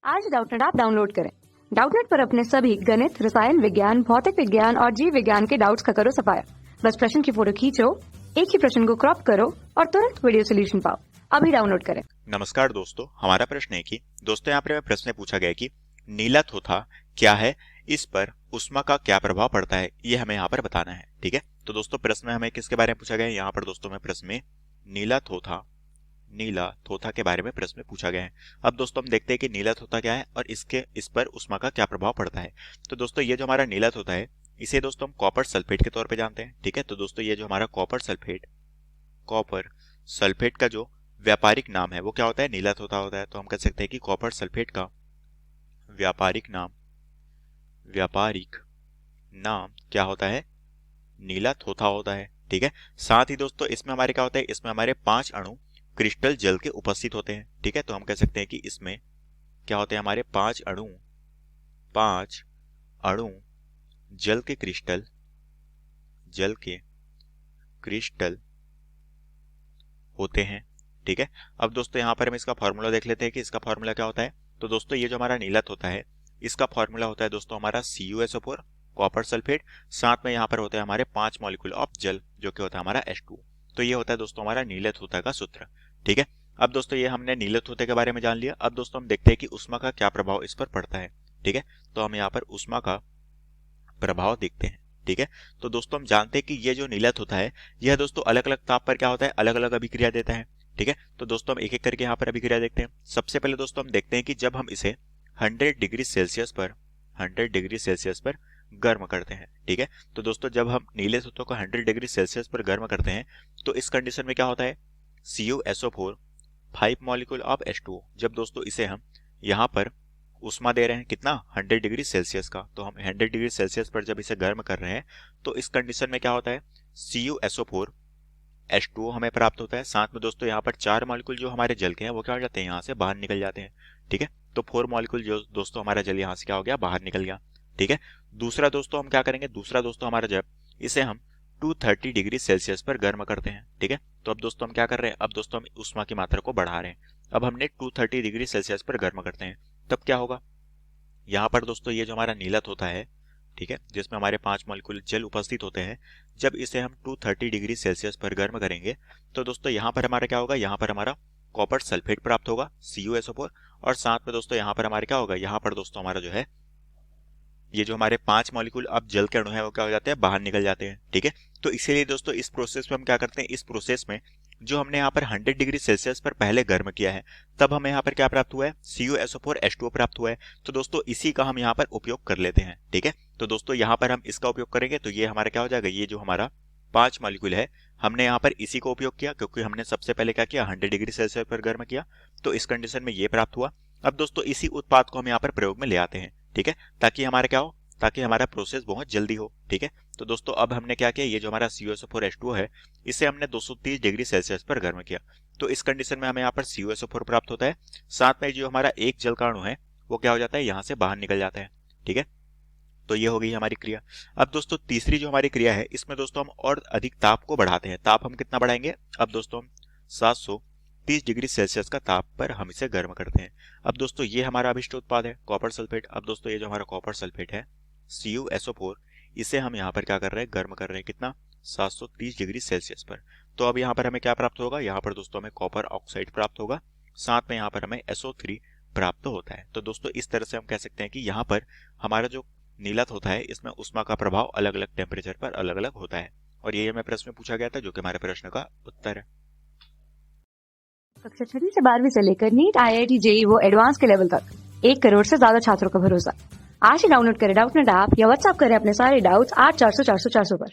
आज Doubtnut app download करें। Doubtnut पर अपने सभी गणित, रसायन विज्ञान, भौतिक विज्ञान और जीव विज्ञान के डाउट्स का करो सफाया। बस प्रश्न की फोटो खींचो, एक ही प्रश्न को क्रॉप करो और तुरंत वीडियो सोल्यूशन पाओ। अभी डाउनलोड करें। नमस्कार दोस्तों, हमारा प्रश्न है कि दोस्तों यहाँ पर प्रश्न पूछा गया कि नीला थोथा क्या है, इस पर ऊष्मा का क्या प्रभाव पड़ता है, ये हमें यहाँ पर बताना है। ठीक है, तो दोस्तों प्रश्न में हमें किसके बारे में पूछा गया है, यहाँ पर दोस्तों में प्रश्न में नीला थोथा के बारे में प्रश्न में पूछा गया है। अब दोस्तों हम देखते हैं कि नीला थोथा क्या है और इस पर ऊष्मा का क्या प्रभाव पड़ता है। तो दोस्तों ये जो हमारा नीला थोथा है, इसे दोस्तों हम कॉपर सल्फेट के तौर पे जानते हैं। ठीक है, तो दोस्तों ये जो हमारा कॉपर सल्फेट का जो व्यापारिक नाम है वो क्या होता है, नीला थोथा होता है। तो हम कह सकते हैं कि कॉपर सल्फेट का व्यापारिक नाम क्या होता है, नीला थोथा होता है। ठीक है, साथ ही दोस्तों इसमें हमारे क्या होता है, इसमें हमारे 5 अणु क्रिस्टल जल के उपस्थित होते हैं। ठीक है, तो हम कह सकते हैं कि इसमें क्या होते हैं, हमारे 5 अणु जल के क्रिस्टल होते हैं। ठीक है, अब दोस्तों यहाँ पर हम इसका फॉर्मूला देख लेते हैं कि इसका फॉर्मूला क्या होता है। तो दोस्तों ये जो हमारा नीला थोथा है, इसका फॉर्मूला होता है दोस्तों हमारा CuSO4 कॉपर सल्फेट, साथ में यहाँ पर होते हैं हमारे 5 मॉलिक्यूल ऑफ जल जो कि होता है हमारा H2। तो ये होता है दोस्तों हमारा नीले थोथा का सूत्र। ठीक है, अब दोस्तों ये हमने नीले थोथे के बारे में जान लिया। अब दोस्तों हम देखते हैं कि ऊष्मा का क्या प्रभाव इस पर पड़ता है। ठीक है, तो हम यहाँ पर ऊष्मा का प्रभाव देखते हैं। ठीक है, तो दोस्तों हम जानते हैं कि ये जो नीला थोथा है, यह दोस्तों अलग अलग ताप पर क्या होता है, अलग अलग अभिक्रिया देता है। ठीक है, तो दोस्तों हम एक एक करके यहाँ पर अभिक्रिया देखते हैं। सबसे पहले दोस्तों हम देखते हैं कि जब हम इसे 100 डिग्री सेल्सियस पर गर्म करते हैं। ठीक है, तो दोस्तों जब हम नीले थोथे को 100 डिग्री सेल्सियस पर गर्म करते हैं तो इस कंडीशन में क्या होता है, CuSO4 5 मॉलिक्यूल ऑफ H2O। जब दोस्तों इसे हम यहाँ पर ऊष्मा दे रहे हैं कितना, 100 डिग्री सेल्सियस का, तो हम 100 डिग्री सेल्सियस पर जब इसे गर्म कर रहे हैं तो इस कंडीशन में क्या होता है, CuSO4 H2O हमें प्राप्त होता है। साथ में दोस्तों यहाँ पर 4 मॉलिक्यूल जो हमारे जल के हैं वो क्या हो जाते हैं, यहाँ से बाहर निकल जाते हैं। ठीक है, तो 4 मॉलिक्यूल जो दोस्तों हमारा जल यहाँ से क्या हो गया, बाहर निकल गया। ठीक है, दूसरा दोस्तों हम क्या करेंगे, दूसरा दोस्तों हमारा जब इसे हम 230 डिग्री सेल्सियस पर गर्म करते हैं। ठीक है, तो अब दोस्तों हम क्या कर रहे हैं, अब दोस्तों हम ऊष्मा की मात्रा को बढ़ा रहे हैं। अब हमने 230 डिग्री सेल्सियस पर गर्म करते हैं, तब क्या होगा, यहाँ पर दोस्तों ये जो हमारा नीला थोथा है, ठीक है, जिसमें हमारे 5 मॉलिक्यूल जल उपस्थित होते हैं, जब इसे हम 230 डिग्री सेल्सियस पर गर्म करेंगे तो दोस्तों यहाँ पर हमारा क्या होगा, यहाँ पर हमारा कॉपर सल्फेट प्राप्त होगा CuSO4, और साथ में दोस्तों यहाँ पर हमारे क्या होगा, यहाँ पर दोस्तों हमारा जो है ये जो हमारे 5 मॉलिक्यूल अब जल के अणु है वो क्या हो जाते हैं, बाहर निकल जाते हैं। ठीक है, तो इसीलिए दोस्तों इस प्रोसेस में हम क्या करते हैं, इस प्रोसेस में जो हमने यहाँ पर 100 डिग्री सेल्सियस पर पहले गर्म किया है, तब हमें यहाँ पर क्या प्राप्त हुआ है, CuSO4 H2O प्राप्त हुआ है। तो दोस्तों इसी का हम यहाँ पर उपयोग कर लेते हैं। ठीक है, तो दोस्तों यहाँ पर हम इसका उपयोग करेंगे तो ये हमारा क्या हो जाएगा, ये जो हमारा 5 मॉलिक्यूल है हमने यहाँ पर इसी को उपयोग किया, क्योंकि हमने सबसे पहले क्या किया, 100 डिग्री सेल्सियस पर गर्म किया, तो इस कंडीशन में ये प्राप्त हुआ। अब दोस्तों इसी उत्पाद को हम यहाँ पर प्रयोग में ले आते हैं। ठीक है, ताकि हमारा क्या हो, ताकि हमारा प्रोसेस बहुत जल्दी हो। ठीक है, तो दोस्तों अब हमने क्या किया, ये जो हमारा CuSO4 H2O है, इसे हमने 230 डिग्री सेल्सियस पर गर्म किया, तो इस कंडीशन में हमें यहाँ पर CuSO4 प्राप्त होता है। साथ में जो हमारा एक जल का अणु है वो क्या हो जाता है, यहाँ से बाहर निकल जाता है। ठीक है, तो ये हो गई हमारी क्रिया। अब दोस्तों तीसरी जो हमारी क्रिया है, इसमें दोस्तों हम और अधिक ताप को बढ़ाते हैं। ताप हम कितना बढ़ाएंगे, अब दोस्तों हम 730 डिग्री सेल्सियस का ताप पर हम इसे गर्म करते हैं। अब दोस्तों ये हमारा अभिष्ट उत्पाद है कॉपर सल्फेट। अब दोस्तों ये जो हमारा कॉपर सल्फेट है CuSO4, इसे हम यहाँ पर क्या कर रहे हैं, गर्म कर रहे हैं कितना, 730 डिग्री सेल्सियस पर। तो अब यहाँ पर हमें क्या प्राप्त होगा, यहाँ पर दोस्तों हमें कॉपर ऑक्साइड प्राप्त होगा, साथ में यहाँ पर हमें SO3 प्राप्त होता है। तो दोस्तों इस तरह से हम कह सकते हैं कि यहाँ पर हमारा जो नीला थोथा है, इसमें ऊष्मा का प्रभाव अलग अलग टेम्परेचर पर अलग अलग होता है। और ये हमें प्रश्न में पूछा गया था, जो कि हमारे प्रश्न का उत्तर है। कक्षा 6 से 12वीं से लेकर नीट, IIT, JEE वो एडवांस के लेवल तक 1 करोड़ से ज्यादा छात्रों का भरोसा। आज ही डाउनलोड करें डाउटनेट ऐप या व्हाट्सएप करें अपने सारे डाउट्स 8400 400 400 पर।